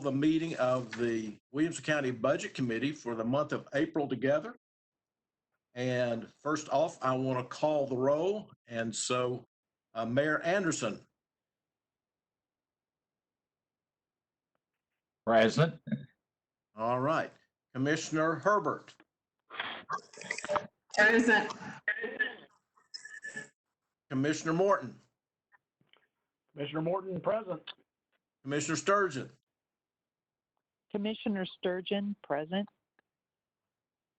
the meeting of the Williamson County Budget Committee for the month of April together. And first off, I want to call the roll. And so Mayor Anderson. Present. All right. Commissioner Herbert. Present. Commissioner Morton. Commissioner Morton, present. Commissioner Sturgeon. Commissioner Sturgeon, present.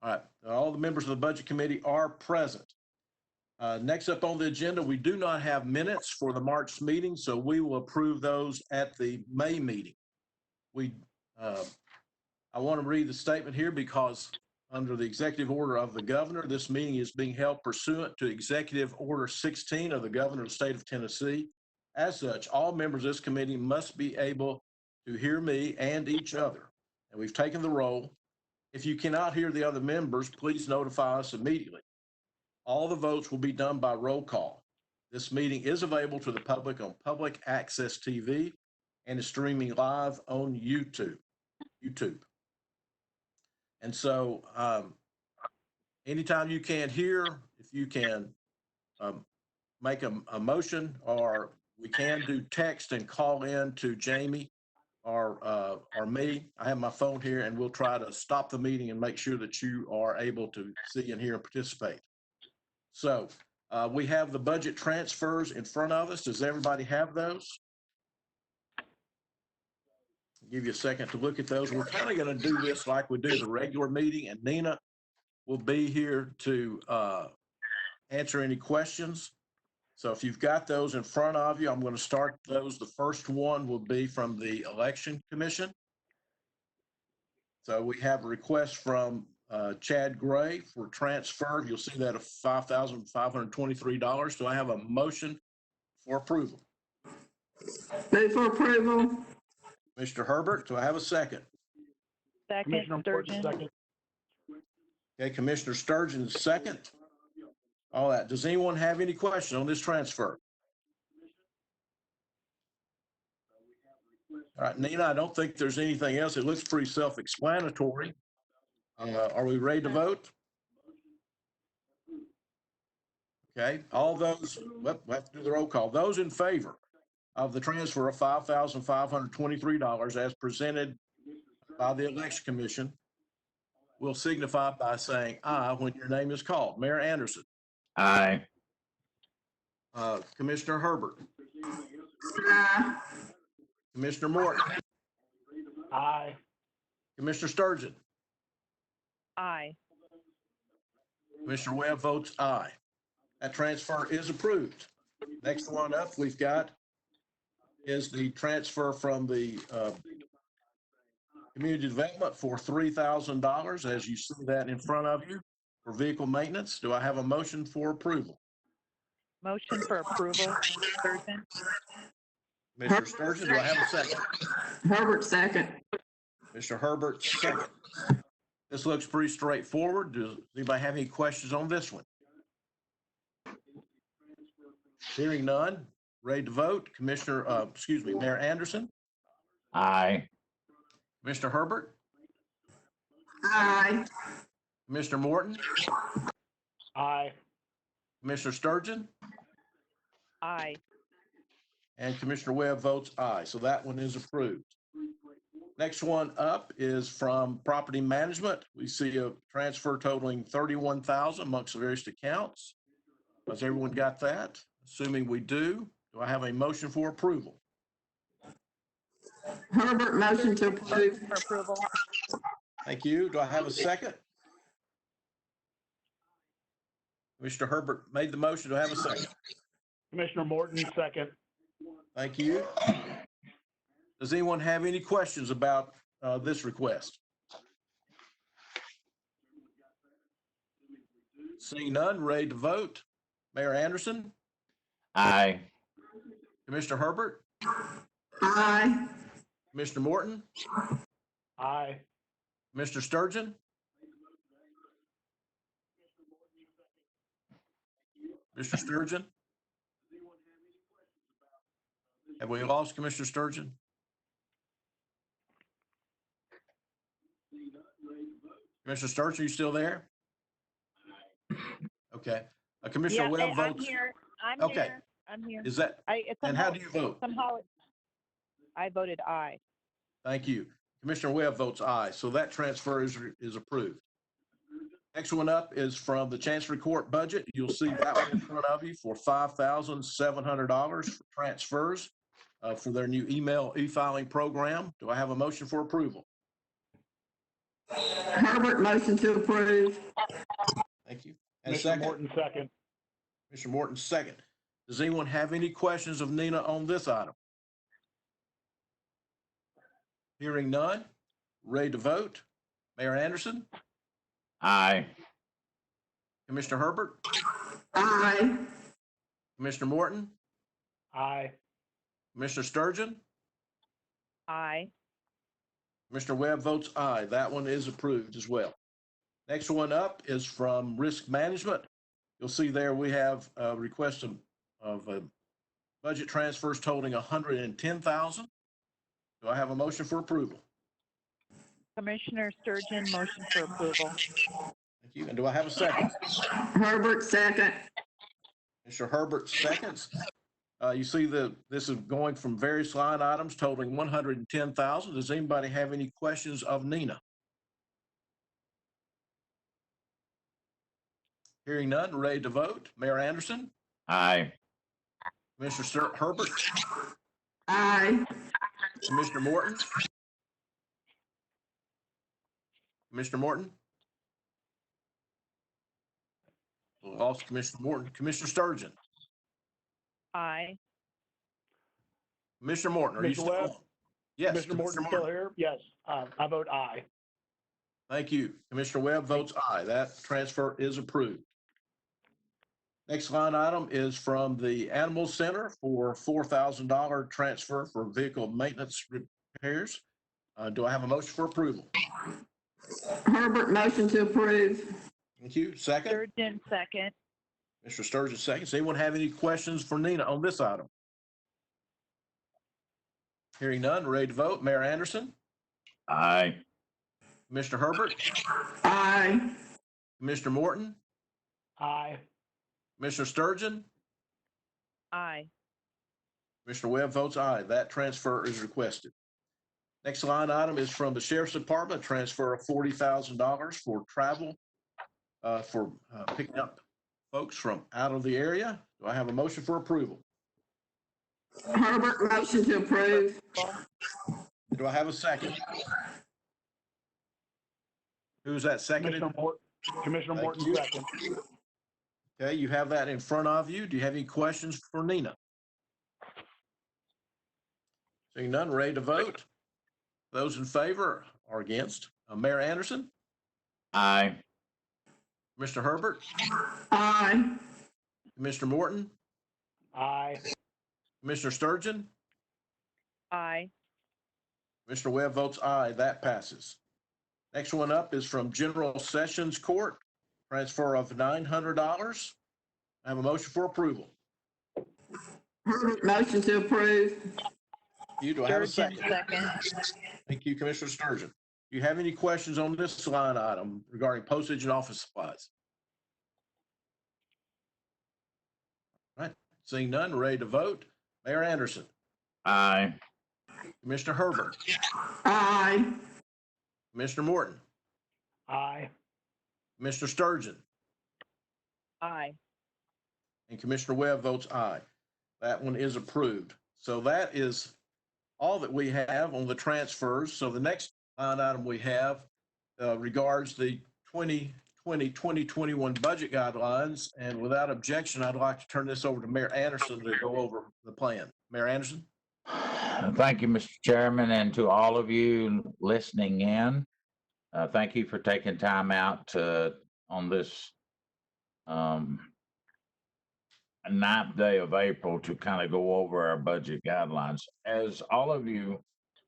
All right. All the members of the Budget Committee are present. Next up on the agenda, we do not have minutes for the March meeting, so we will approve those at the May meeting. I want to read the statement here because under the executive order of the governor, this meeting is being held pursuant to Executive Order 16 of the governor of the state of Tennessee. As such, all members of this committee must be able to hear me and each other. And we've taken the roll. If you cannot hear the other members, please notify us immediately. All the votes will be done by roll call. This meeting is available to the public on Public Access TV and is streaming live on YouTube. And so anytime you can't hear, if you can make a motion, or we can do text and call in to Jamie or me. I have my phone here, and we'll try to stop the meeting and make sure that you are able to see and hear and participate. So we have the budget transfers in front of us. Does everybody have those? I'll give you a second to look at those. We're kind of going to do this like we do the regular meeting, and Nina will be here to answer any questions. So if you've got those in front of you, I'm going to start those. The first one will be from the Election Commission. So we have a request from Chad Gray for transfer. You'll see that of $5,523. Do I have a motion for approval? Move for approval. Mr. Herbert, do I have a second? Second, Commissioner Morton, Sturgeon. second. Okay, Commissioner Sturgeon, second. All that. Does anyone have any questions on this transfer? All right, Nina, I don't think there's anything else. It looks pretty self-explanatory. Are we ready to vote? Okay, all those, well, we have to do the roll call. Those in favor of the transfer of $5,523 as presented by the Election Commission will signify by saying aye when your name is called. Mayor Anderson. Aye. Commissioner Herbert. Aye. Commissioner Morton. Aye. Commissioner Sturgeon. Aye. Commissioner Webb votes aye. That transfer is approved. Next one up we've got is the transfer from the community development for $3,000, as you see that in front of you, for vehicle maintenance. Do I have a motion for approval? Motion for approval, Sturgeon. Mr. Sturgeon, do I have a second? Herbert, second. Mr. Herbert, second. This looks pretty straightforward. Does anybody have any questions on this one? Hearing none, ready to vote. Mayor Anderson. Aye. Mr. Herbert. Aye. Mr. Morton. Aye. Commissioner Sturgeon. Aye. And Commissioner Webb votes aye. So that one is approved. Next one up is from Property Management. We see a transfer totaling $31,000 amongst the various accounts. Has everyone got that? Assuming we do, do I have a motion for approval? Herbert, motion to approve. For approval. Thank you. Do I have a second? Mr. Herbert made the motion. Do I have a second? Commissioner Morton, second. Thank you. Does anyone have any questions about this request? Seeing none, ready to vote. Mayor Anderson. Aye. Commissioner Herbert. Aye. Commissioner Morton. Aye. Mr. Sturgeon. Mr. Sturgeon. Have we lost Commissioner Sturgeon? Commissioner Sturgeon, you still there? Okay. Commissioner Yeah, Webb I'm votes. here. I'm Okay. here. I'm here. Is that, It's and how do you vote? somehow, I voted aye. Thank you. Commissioner Webb votes aye, so that transfer is approved. Next one up is from the Chancery Court budget. You'll see that one in front of you for $5,700 for transfers for their new email e-filing program. Do I have a motion for approval? Herbert, motion to approve. Thank you. And Commissioner second, Morton, second. Commissioner Morton, second. Does anyone have any questions of Nina on this item? Hearing none, ready to vote. Mayor Anderson, Aye. Commissioner Herbert, Aye. Commissioner Morton, Aye. Commissioner Sturgeon, Aye. Commissioner Webb votes aye. That one is approved as well. Next one up is from Risk Management. You'll see there we have a request of budget transfers totaling $110,000. Do I have a motion for approval? Commissioner Sturgeon, motion for approval. Thank you. And do I have a second? Herbert, second. Mr. Herbert seconds. You see this is going from various line items totaling $110,000. Does anybody have any questions of Nina? Hearing none, ready to vote. Mayor Anderson, Aye. Commissioner Herbert, Aye. Commissioner Morton. Commissioner Morton. We lost Commissioner Morton. Commissioner Sturgeon. Aye. Commissioner Morton, are you Commissioner still Webb? on? Yes. Commissioner Morton still here? Yes, I vote aye. Thank you. Commissioner Webb votes aye. That transfer is approved. Next line item is from the Animal Center for $4,000 transfer for vehicle maintenance repairs. Do I have a motion for approval? Herbert, motion to approve. Thank you. Second. Sturgeon, second. Mr. Sturgeon, second. Does anyone have any questions for Nina on this item? Hearing none, ready to vote. Mayor Anderson, Aye. Commissioner Herbert, Aye. Commissioner Morton, Aye. Commissioner Sturgeon, Aye. Commissioner Webb votes aye. That transfer is requested. Next line item is from the Sheriff's Department, transfer of $40,000 for travel for picking up folks from out of the area. Do I have a motion for approval? Herbert, motion to approve. Do I have a second? Who's that seconded? Commissioner Thank Morton, you. second. Okay, you have that in front of you. Do you have any questions for Nina? Seeing none, ready to vote. Those in favor or against? Mayor Anderson, Aye. Mr. Herbert, Aye. Commissioner Morton, Aye. Commissioner Sturgeon, Aye. Mr. Webb votes aye. That passes. Next one up is from General Sessions Court, transfer of $900. I have a motion for approval. Herbert, motion to approve. Do I have a Sturgeon, second? second. Thank you, Commissioner Sturgeon. Do you have any questions on this line item regarding postage and office supplies? All right, seeing none, ready to vote. Mayor Anderson, Aye. Commissioner Herbert, Aye. Commissioner Morton, Aye. Commissioner Sturgeon, Aye. and Commissioner Webb votes aye. That one is approved. So that is all that we have on the transfers. So the next line item we have regards the 2020-2021 budget guidelines. And without objection, I'd like to turn this over to Mayor Anderson to go over the plan. Mayor Anderson? Thank you, Mr. Chairman, and to all of you listening in. Thank you for taking time out on this 9th day of April to kind of go over our budget guidelines. As all of you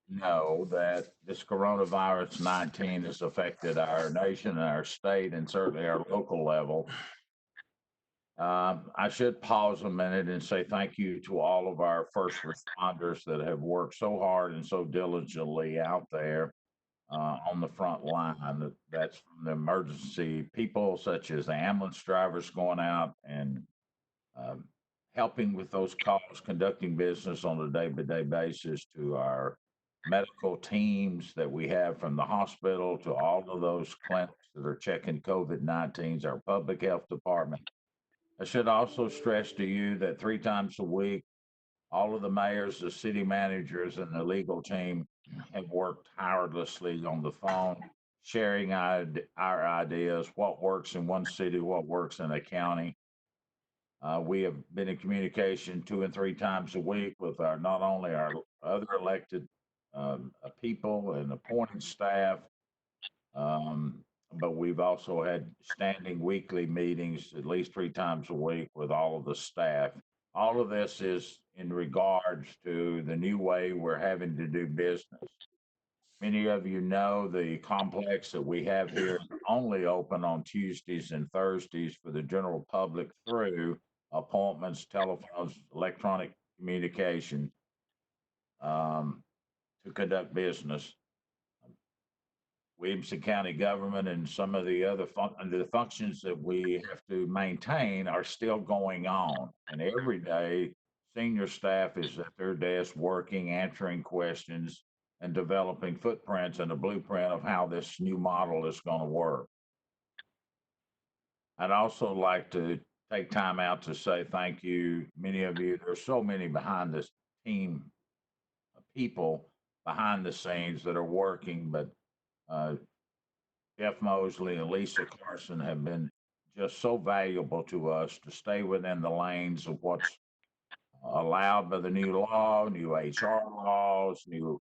know, that this coronavirus 19 has affected our nation and our state and certainly our local level. I should pause a minute and say thank you to all of our first responders that have worked so hard and so diligently out there on the front line. That's from the emergency people, such as the ambulance drivers going out and um, helping with those calls, conducting business on a day-by-day basis, to our medical teams that we have from the hospital, to all of those clinics that are checking COVID-19s, our public health department. I should also stress to you that 3 times a week, all of the mayors, the city managers, and the legal team have worked tirelessly on the phone, sharing our ideas, what works in one city, what works in a county. We have been in communication 2 and 3 times a week with our, not only our other elected people and appointed staff, um, but we've also had standing weekly meetings at least 3 times a week with all of the staff. All of this is in regards to the new way we're having to do business. Many of you know the complex that we have here is only open on Tuesdays and Thursdays for the general public through appointments, telephones, electronic communication, to conduct business. Williamson County government and some of the other the functions that we have to maintain are still going on. And every day, senior staff is at their desk working, answering questions, and developing footprints and a blueprint of how this new model is going to work. I'd also like to take time out to say thank you. Many of you, there's so many behind this team of people behind the scenes that are working, but Jeff Mosley and Lisa Carson have been just so valuable to us to stay within the lanes of what's allowed by the new law, new HR laws, new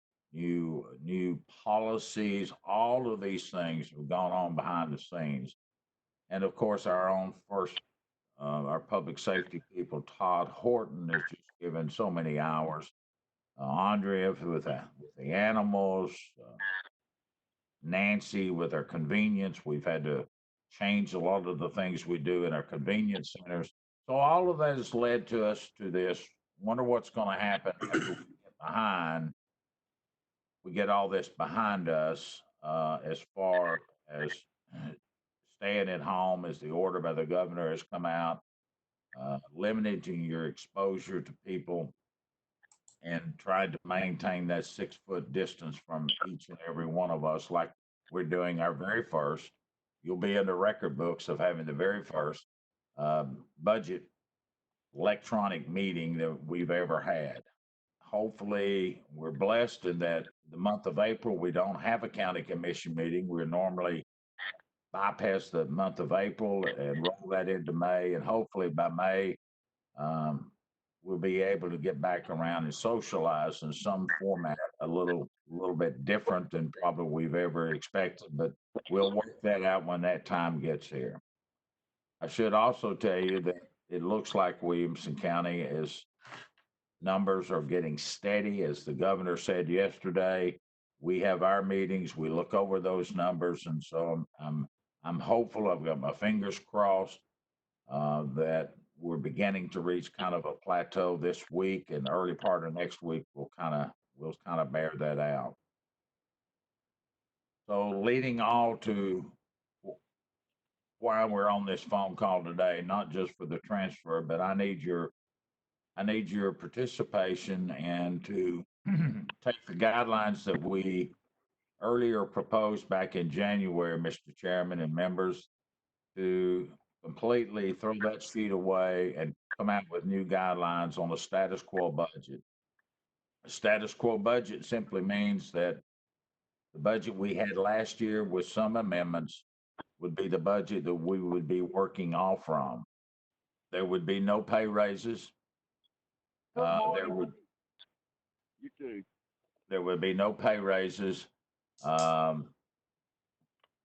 policies. All of these things have gone on behind the scenes, and of course, our own our public safety people, Todd Horton, has just given so many hours. Andrea with the animals. Nancy with our convenience. We've had to change a lot of the things we do in our convenience centers. So all of that has led to us to this. Wonder what's going to happen after we get all this behind us, as far as staying at home, as the order by the governor has come out, limiting your exposure to people, and tried to maintain that 6 foot distance from each and every one of us, like we're doing our very first. You'll be in the record books of having the very first budget electronic meeting that we've ever had. Hopefully, we're blessed in that the month of April, we don't have a county commission meeting. We're normally bypass the month of April and roll that into May. And hopefully by May, um, we'll be able to get back around and socialize in some format a little bit different than probably we've ever expected, but we'll work that out when that time gets here. I should also tell you that it looks like Williamson County is numbers are getting steady. As the governor said yesterday, we have our meetings, we look over those numbers, and so I'm hopeful. I've got my fingers crossed that we're beginning to reach kind of a plateau this week, and the early part of next week we'll kind of bear that out. So leading all to why we're on this phone call today, not just for the transfer, but I need your participation and to take the guidelines that we earlier proposed back in January, Mr. Chairman and members, to completely throw that sheet away and come out with new guidelines on a status quo budget. A status quo budget simply means that the budget we had last year with some amendments would be the budget that we would be working off from. There would be no pay raises. There would You too. There would be no pay raises.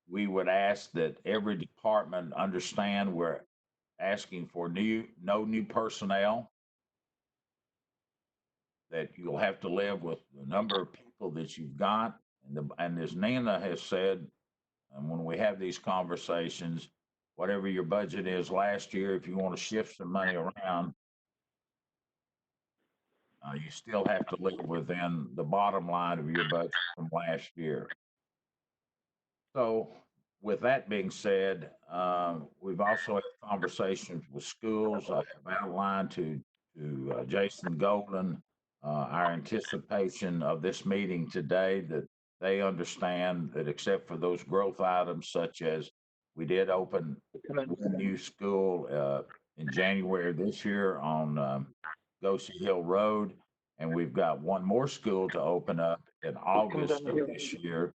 We would ask that every department understand we're asking for no new personnel, that you'll have to live with the number of people that you've got. And as Nina has said, and when we have these conversations, whatever your budget is last year, if you want to shift some money around, you still have to live within the bottom line of your budget from last year. So with that being said, we've also had conversations with schools. I have outlined to Jason Golden our anticipation of this meeting today, that they understand that except for those growth items, such as we did open one new school in January this year on Gosi Hill Road, and we've got one more school to open up in August of this year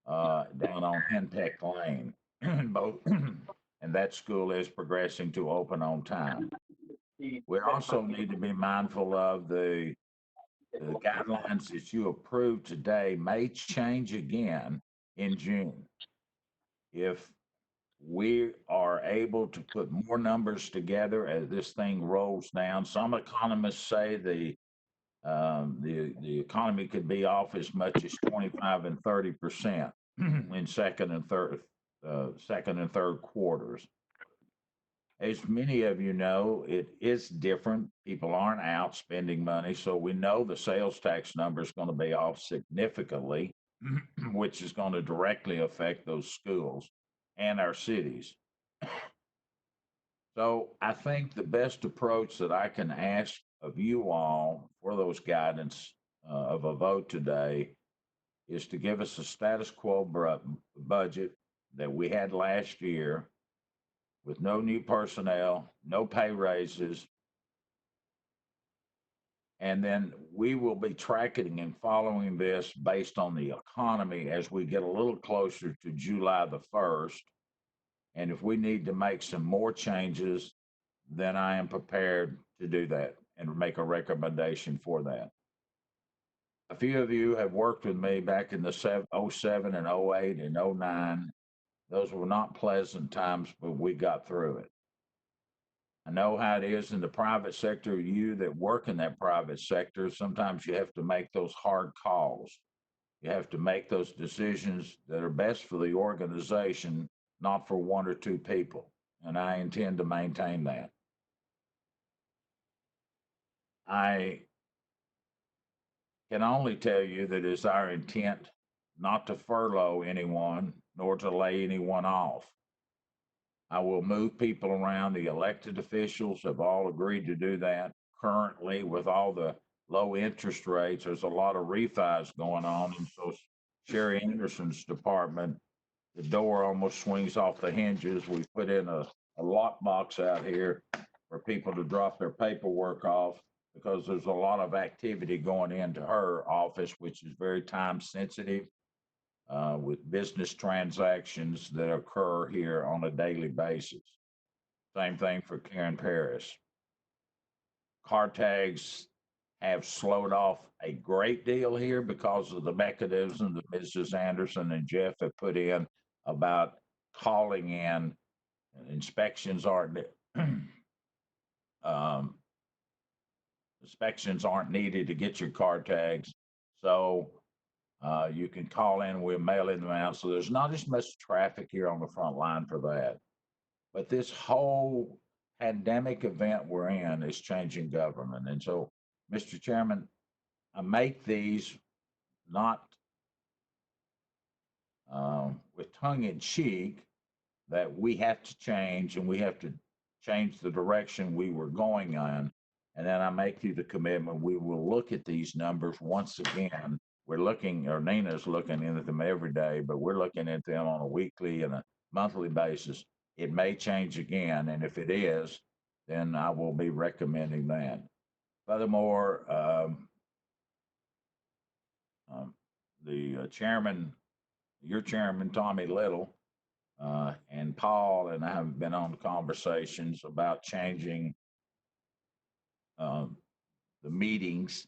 down on Henpeck Lane. Both, and that school is progressing to open on time. We also need to be mindful of the guidelines that you approved today may change again in June. If we are able to put more numbers together as this thing rolls down, some economists say the economy could be off as much as 25 and 30% in second and third quarters. As many of you know, it is different. People aren't out spending money, so we know the sales tax number is going to be off significantly, which is going to directly affect those schools and our cities. So I think the best approach that I can ask of you all for those guidance of a vote today is to give us a status quo budget that we had last year with no new personnel, no pay raises. And then we will be tracking and following this based on the economy as we get a little closer to July the 1st. And if we need to make some more changes, then I am prepared to do that and make a recommendation for that. A few of you have worked with me back in the 07 and 08 and 09. Those were not pleasant times, but we got through it. I know how it is in the private sector. You that work in that private sector, sometimes you have to make those hard calls. You have to make those decisions that are best for the organization, not for one or two people. And I intend to maintain that. I can only tell you that it's our intent not to furlough anyone, nor to lay anyone off. I will move people around. The elected officials have all agreed to do that. Currently, with all the low interest rates, there's a lot of refis going on. And so Sherry Anderson's department, the door almost swings off the hinges. We put in a lock box out here for people to drop their paperwork off, because there's a lot of activity going into her office, which is very time sensitive with business transactions that occur here on a daily basis. Same thing for Karen Paris. Car tags have slowed off a great deal here because of the mechanism that Mrs. Anderson and Jeff have put in about calling in. Inspections aren't inspections aren't needed to get your car tags. So you can call in, we'll mail in them out. So there's not as much traffic here on the front line for that. But this whole pandemic event we're in is changing government. And so, Mr. Chairman, I make these not with tongue in cheek, that we have to change and we have to change the direction we were going on. And then I make you the commitment, we will look at these numbers once again. We're looking, or Nina's looking into them every day, but we're looking at them on a weekly and a monthly basis. It may change again, and if it is, then I will be recommending that. Furthermore, the chairman, your chairman, Tommy Little, and Paul and I have been on conversations about changing the meetings.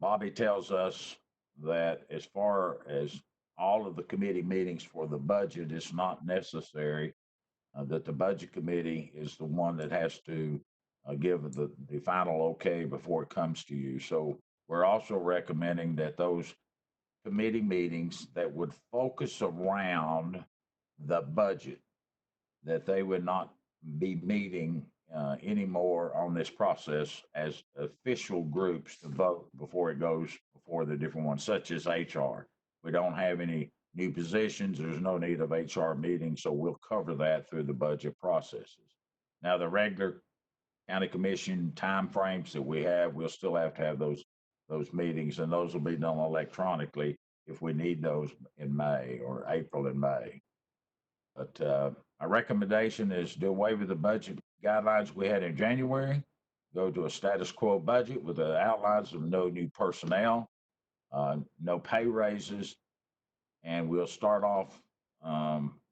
Bobby tells us that as far as all of the committee meetings for the budget, it's not necessary, that the budget committee is the one that has to give the final okay before it comes to you. So we're also recommending that those committee meetings that would focus around the budget, that they would not be meeting anymore on this process as official groups to vote before it goes before the different ones, such as HR. We don't have any new positions. There's no need of HR meetings, so we'll cover that through the budget processes. Now, the regular county commission timeframes that we have, we'll still have to have those meetings, and those will be done electronically if we need those in May or April and May. But our recommendation is do away with the budget guidelines we had in January, go to a status quo budget with the outlines of no new personnel, no pay raises, and we'll start off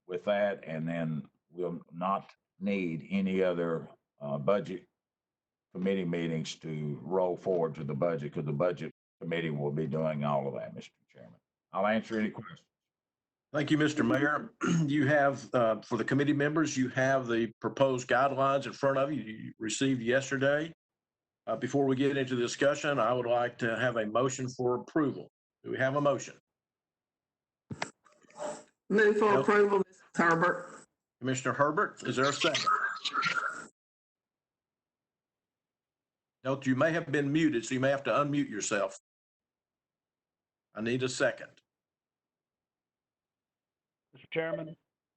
with that, and then we'll not need any other budget committee meetings to roll forward to the budget, because the budget committee will be doing all of that, Mr. Chairman. I'll answer any questions. Thank you, Mr. Mayor. You have, for the committee members, you have the proposed guidelines in front of you, you received yesterday. Before we get into the discussion, I would like to have a motion for approval. Do we have a motion? Move for Yep. approval, Mrs. Herbert. Commissioner Herbert, is there a second? Note you may have been muted, so you may have to unmute yourself. I need a second. Mr. Chairman,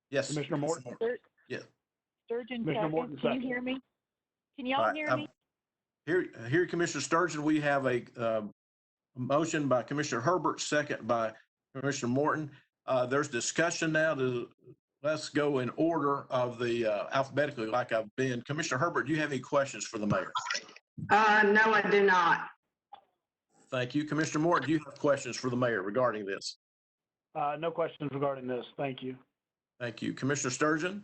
Yes. Commissioner Morton. Sturgeon, Commissioner second. Morton, Can you second. hear me? Can All y'all right, hear me? Here, Commissioner Sturgeon, we have a motion by Commissioner Herbert, second by Commissioner Morton. There's discussion now. Let's go in order of the alphabetically like I've been. Commissioner Herbert, do you have any questions for the mayor? No, I do not. Thank you. Commissioner Morton, do you have questions for the mayor regarding this? No questions regarding this. Thank you. Thank you. Commissioner Sturgeon?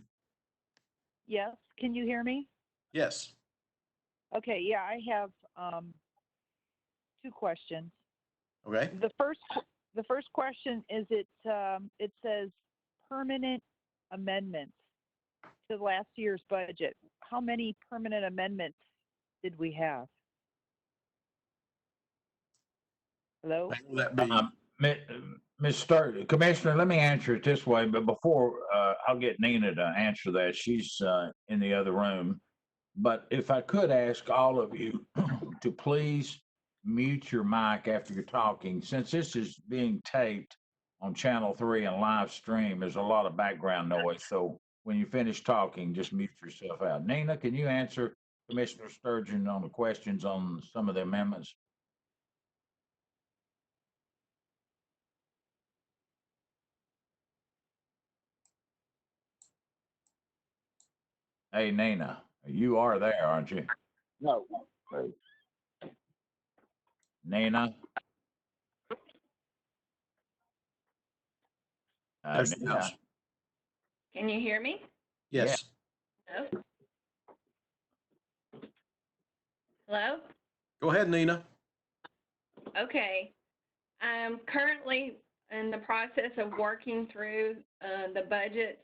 Yes. Can you hear me? Yes. Okay, yeah, I have two questions. Okay. The first question is it says permanent amendments to last year's budget. How many permanent amendments did we have? Hello? Will that be? Ms. Sturgeon, Commissioner, let me answer it this way, but before I'll get Nina to answer that. She's in the other room. But if I could ask all of you to please mute your mic after you're talking, since this is being taped on Channel 3 and live stream, there's a lot of background noise. So when you finish talking, just mute yourself out. Nina, can you answer Commissioner Sturgeon on the questions on some of the amendments? Hey, Nina, you are there, aren't you? No. Nina? There's the Nina? house. Can you hear me? Yes. Hello? Hello? Go ahead, Nina. Okay. I'm currently in the process of working through the budgets.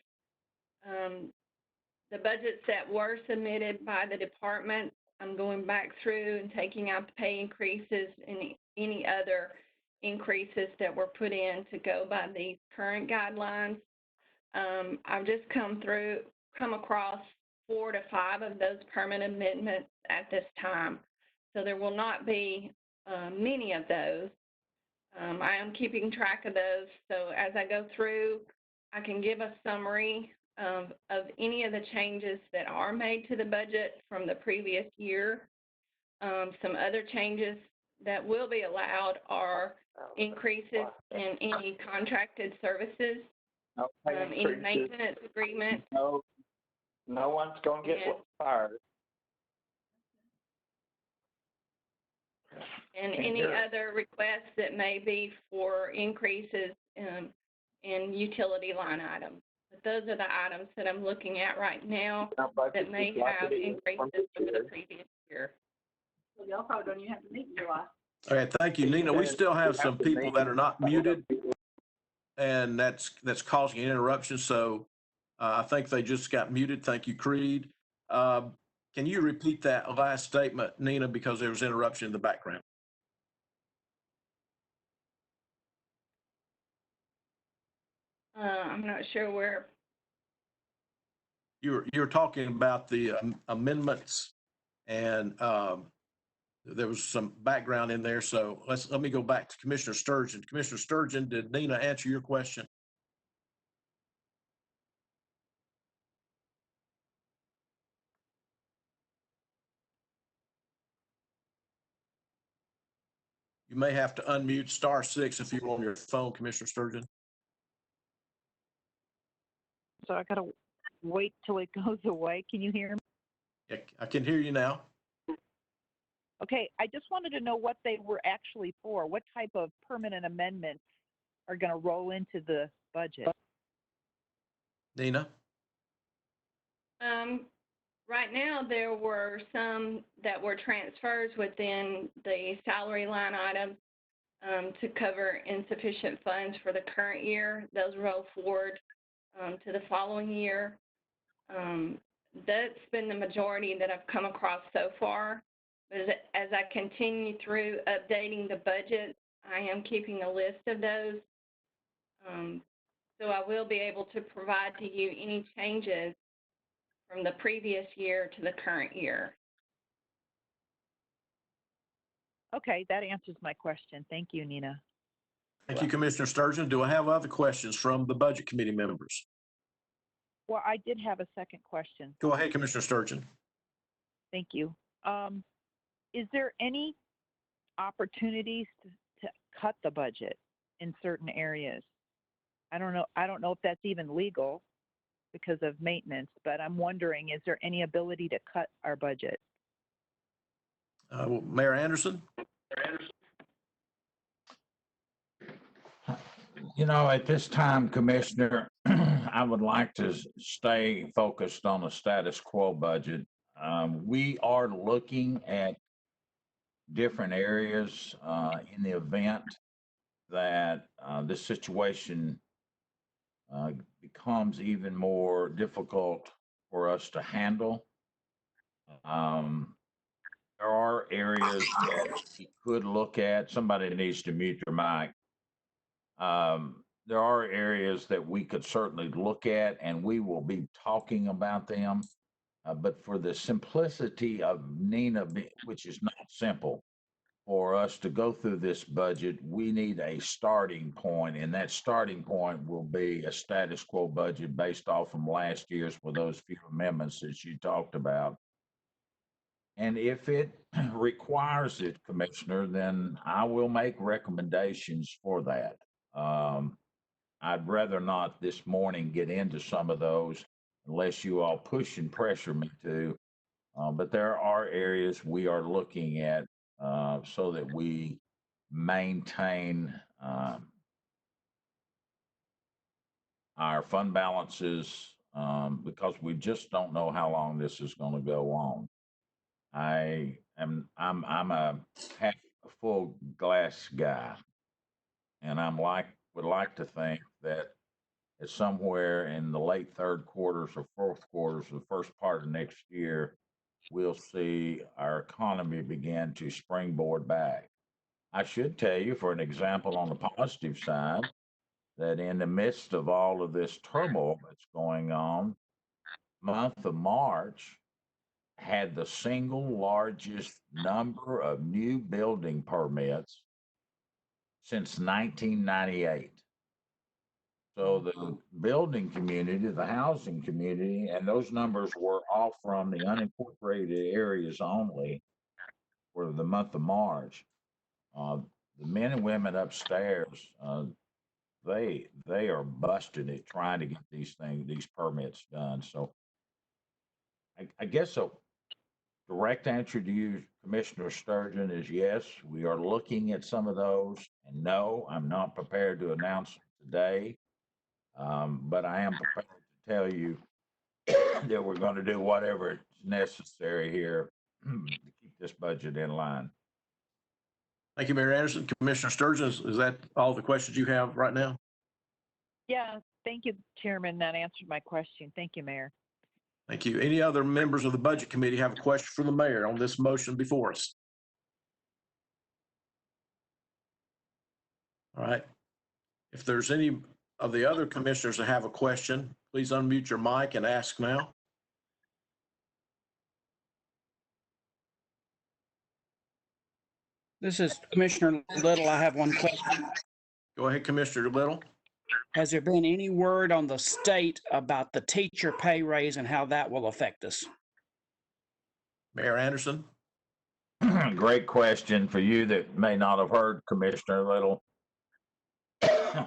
The budgets that were submitted by the department, I'm going back through and taking out the pay increases and any other increases that were put in to go by the current guidelines. I've just come across 4 to 5 of those permanent amendments at this time. So there will not be many of those. I am keeping track of those. So as I go through, I can give a summary of any of the changes that are made to the budget from the previous year. Some other changes that will be allowed are increases in any contracted services, any maintenance agreement. No one's gonna get fired. And any other requests that may be for increases in utility line items. But those are the items that I'm looking at right now that may have increases over the previous year. So y'all probably don't even have to meet in July. Okay, thank you, Nina. We still have some people that are not muted, and that's causing an interruption. So I think they just got muted. Thank you, Creed. Can you repeat that last statement, Nina, because there was interruption in the background? I'm not sure where. You're talking about the amendments, and there was some background in there. So let me go back to Commissioner Sturgeon. Commissioner Sturgeon, did Nina answer your question? You may have to unmute *6 if you're on your phone, Commissioner Sturgeon. So I gotta wait till it goes away. Can you hear me? Yeah, I can hear you now. Okay, I just wanted to know what they were actually for. What type of permanent amendments are gonna roll into the budget? Nina? Right now, there were some that were transfers within the salary line item to cover insufficient funds for the current year. Those roll forward to the following year. That's been the majority that I've come across so far. But as I continue through updating the budget, I am keeping a list of those. So I will be able to provide to you any changes from the previous year to the current year. Okay, that answers my question. Thank you, Nina. Thank you, Commissioner Sturgeon. Do I have other questions from the Budget Committee members? Well, I did have a second question. Go ahead, Commissioner Sturgeon. Thank you. Is there any opportunities to cut the budget in certain areas? I don't know if that's even legal because of maintenance, but I'm wondering, is there any ability to cut our budget? Mayor Anderson? You know, at this time, Commissioner, I would like to stay focused on the status quo budget. We are looking at different areas in the event that this situation becomes even more difficult for us to handle. There are areas that we could look at. Somebody needs to mute your mic. There are areas that we could certainly look at, and we will be talking about them. But for the simplicity of Nina, which is not simple, for us to go through this budget, we need a starting point, and that starting point will be a status quo budget based off from last year's with those few amendments that you talked about. And if it requires it, Commissioner, then I will make recommendations for that. I'd rather not this morning get into some of those unless you all push and pressure me to. But there are areas we are looking at so that we maintain our fund balances because we just don't know how long this is going to go on. I'm a half full glass guy, and would like to think that it's somewhere in the late third quarters or fourth quarters, the first part of next year, we'll see our economy begin to springboard back. I should tell you, for an example, on the positive side, that in the midst of all of this turmoil that's going on, month of March had the single largest number of new building permits since 1998. So the building community, the housing community, and those numbers were all from the unincorporated areas only for the month of March. The men and women upstairs, they are busting it trying to get these permits done. So I guess a direct answer to you, Commissioner Sturgeon, is yes, we are looking at some of those. And no, I'm not prepared to announce today. But I am prepared to tell you that we're going to do whatever is necessary here to keep this budget in line. Thank you, Mayor Anderson. Commissioner Sturgeon, is that all the questions you have right now? Yeah, thank you, Chairman. That answered my question. Thank you, Mayor. Thank you. Any other members of the Budget Committee have a question for the mayor on this motion before us? All right. If there's any of the other commissioners that have a question, please unmute your mic and ask now. This is Commissioner Little. I have one question. Go ahead, Commissioner Little. Has there been any word on the state about the teacher pay raise and how that will affect us? Mayor Anderson. Great question for you that may not have heard, Commissioner Little.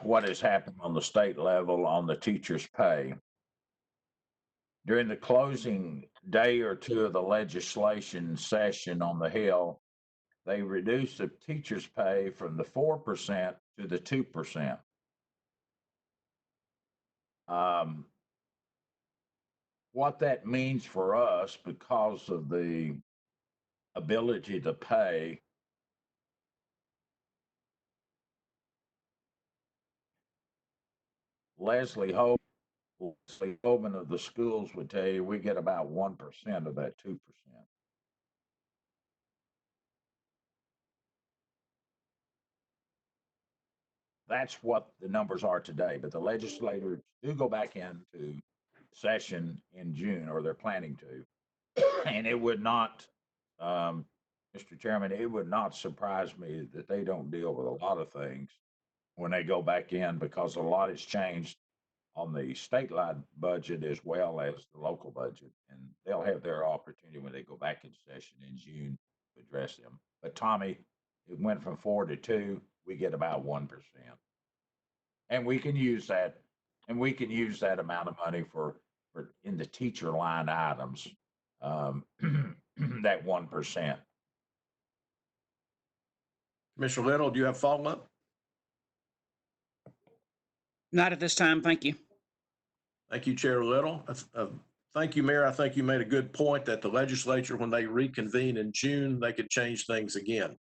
What has happened on the state level on the teachers' pay? During the closing day or two of the legislation session on the Hill, they reduced the teachers' pay from the 4% to the 2%. What that means for us, because of the ability to pay, Leslie Hoban of the schools would tell you we get about 1% of that 2%. That's what the numbers are today, but the legislators do go back into session in June, or they're planning to. And it would not, Mr. Chairman, it would not surprise me that they don't deal with a lot of things when they go back in, because a lot has changed on the statewide budget as well as the local budget. And they'll have their opportunity when they go back in session in June to address them. But Tommy, it went from 4 to 2, we get about 1%. And we can use that, amount of money for in the teacher line items, that 1%. Commissioner Little, do you have follow-up? Not at this time, thank you. Thank you, Chair Little. Thank you, Mayor. I think you made a good point that the legislature, when they reconvene in June, they could change things again.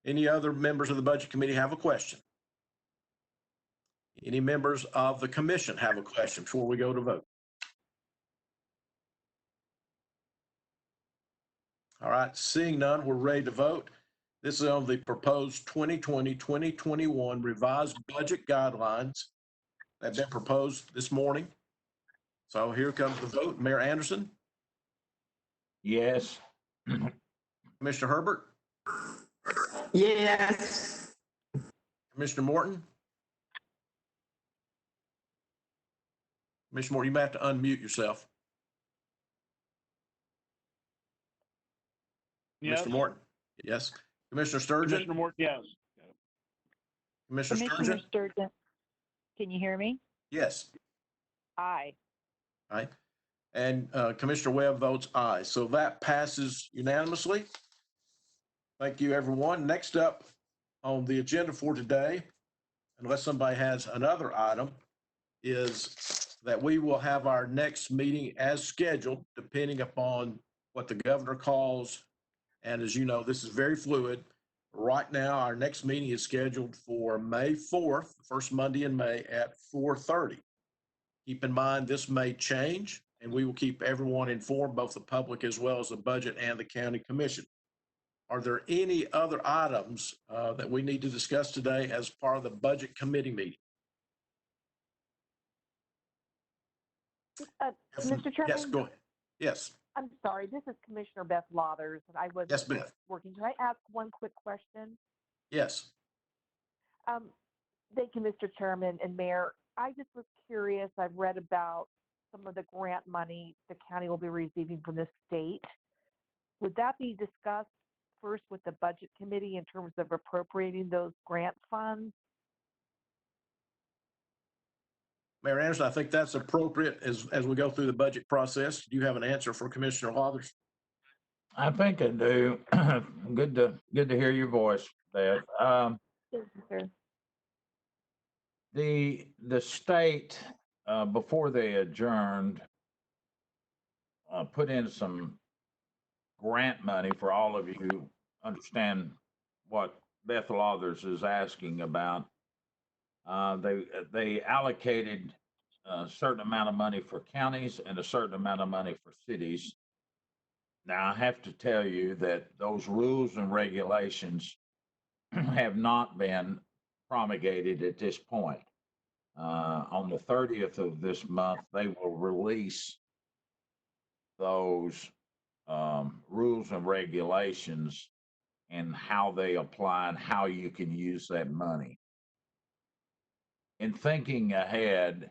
Any other members of the Budget Committee have a question? Any members of the commission have a question before we go to vote? All right, seeing none, we're ready to vote. This is on the proposed 2020-2021 revised budget guidelines that have been proposed this morning. So here comes the vote. Mayor Anderson, Yes. Commissioner Herbert, Yes. Commissioner Morton. Commissioner Morton, you may have to unmute yourself. Yes. Commissioner Morton, yes. Commissioner Sturgeon, Commissioner Morton, yes. Commissioner Commissioner Sturgeon, Sturgeon, can you hear me? yes. Aye. Aye. And Commissioner Webb votes aye. So that passes unanimously. Thank you, everyone. Next up on the agenda for today, unless somebody has another item, is that we will have our next meeting as scheduled, depending upon what the governor calls. And as you know, this is very fluid. Right now, our next meeting is scheduled for May 4th, first Monday in May at 4:30. Keep in mind, this may change, and we will keep everyone informed, both the public as well as the budget and the county commission. Are there any other items that we need to discuss today as part of the budget committee meeting? Mr. Chairman? Yes, go ahead. Yes. I'm sorry, this is Commissioner Beth Lathers, and I wasn't Yes, Beth. working. Can I ask one quick question? Yes. Thank you, Mr. Chairman and Mayor. I just was curious. I've read about some of the grant money the county will be receiving from the state. Would that be discussed first with the budget committee in terms of appropriating those grant funds? Mayor Anderson, I think that's appropriate as we go through the budget process. Do you have an answer for Commissioner Lathers? I think I do. Good to hear your voice, Beth. Thank you, sir. The state, before they adjourned, put in some grant money for all of you who understand what Beth Lathers is asking about. They allocated a certain amount of money for counties and a certain amount of money for cities. Now, I have to tell you that those rules and regulations have not been promulgated at this point. On the 30th of this month, they will release those rules and regulations and how they apply and how you can use that money. In thinking ahead,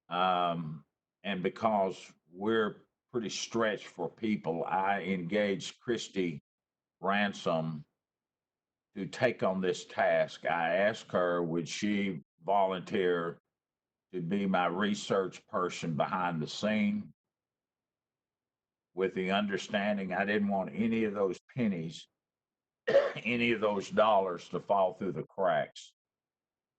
and because we're pretty stretched for people, I engaged Christy Ransom to take on this task. I asked her, would she volunteer to be my research person behind the scene, with the understanding I didn't want any of those pennies, any of those dollars to fall through the cracks.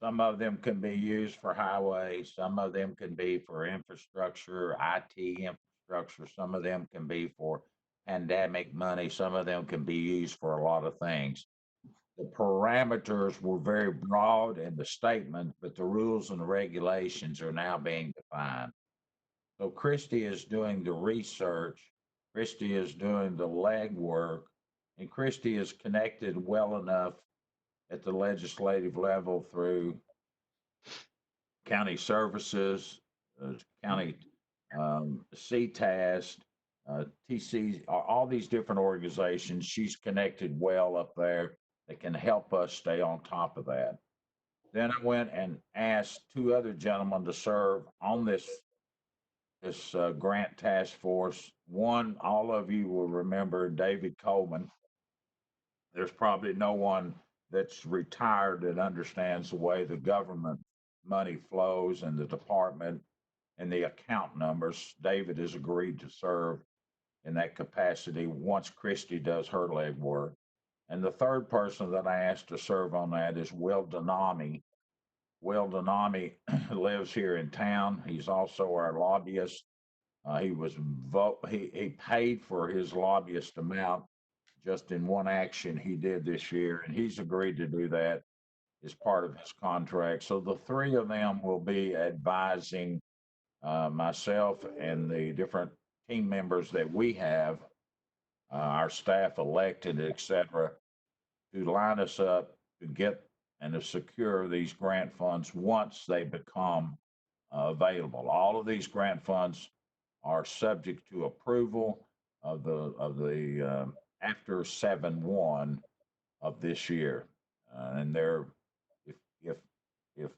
Some of them can be used for highways, some of them can be for infrastructure, IT infrastructure, some of them can be for pandemic money, some of them can be used for a lot of things. The parameters were very broad in the statement, but the rules and regulations are now being defined. So Christie is doing the research, Christie is doing the legwork, and Christie is connected well enough at the legislative level through county services, county CTAS, TC, all these different organizations. She's connected well up there that can help us stay on top of that. Then I went and asked two other gentlemen to serve on this grant task force. One, all of you will remember, David Coleman. There's probably no one that's retired that understands the way the government money flows and the department and the account numbers. David has agreed to serve in that capacity once Christie does her legwork. And the third person that I asked to serve on that is Will Denami. Will Denami lives here in town. He's also our lobbyist. He paid for his lobbyist amount just in one action he did this year, and he's agreed to do that as part of his contract. So the three of them will be advising myself and the different team members that we have, our staff elected, et cetera, to line us up to get and to secure these grant funds once they become available. All of these grant funds are subject to approval of the after 7/1 of this year, and they're if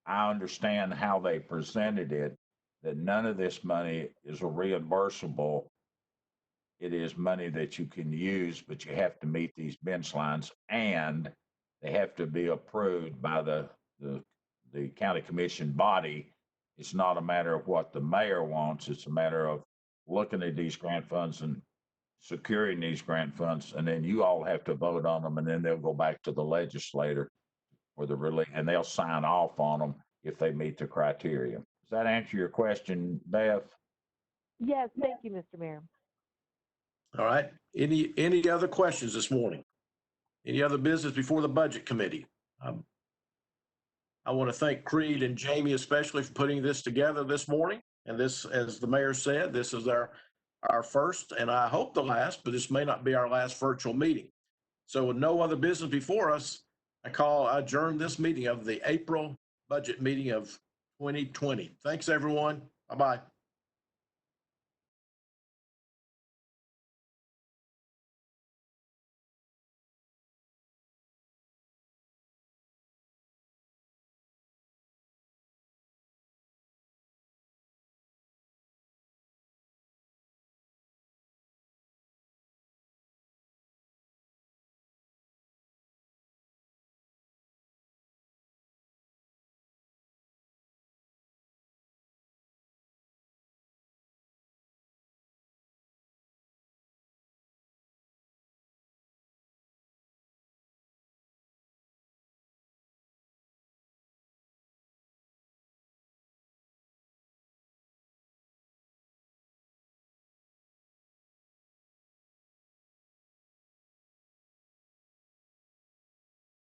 I understand how they presented it, that none of this money is reimbursable. It is money that you can use, but you have to meet these bench lines, and they have to be approved by the county commission body. It's not a matter of what the mayor wants. It's a matter of looking at these grant funds and securing these grant funds, and then you all have to vote on them, and then they'll go back to the legislator for the release, and they'll sign off on them if they meet the criteria. Does that answer your question, Beth? Yes, thank you, Mr. Mayor. All right. Any other questions this morning? Any other business before the Budget Committee? I want to thank Creed and Jamie especially for putting this together this morning. And this, as the mayor said, this is our first, and I hope the last, but this may not be our last virtual meeting. So with no other business before us, I adjourn this meeting of the April budget meeting of 2020. Thanks, everyone. Bye-bye.